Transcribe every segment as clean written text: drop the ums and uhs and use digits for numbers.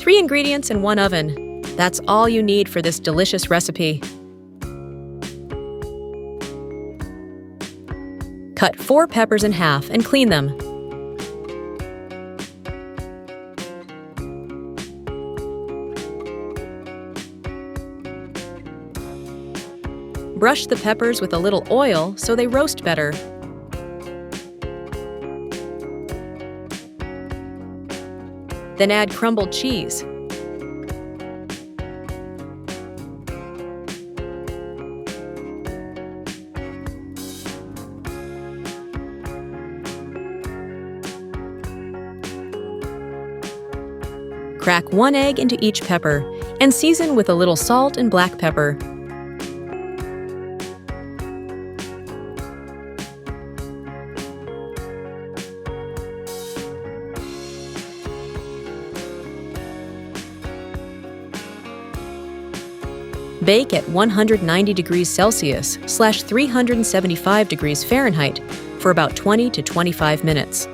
3 ingredients and 1 oven. That's all you need for this delicious recipe. Cut 4 peppers in half and clean them. Brush the peppers with a little oil so they roast better. Then add crumbled cheese. Crack 1 egg into each pepper and season with a little salt and black pepper. Bake at 190 degrees Celsius / 375 degrees Fahrenheit for about 20 to 25 minutes.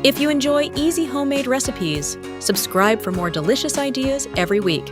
If you enjoy easy homemade recipes, subscribe for more delicious ideas every week.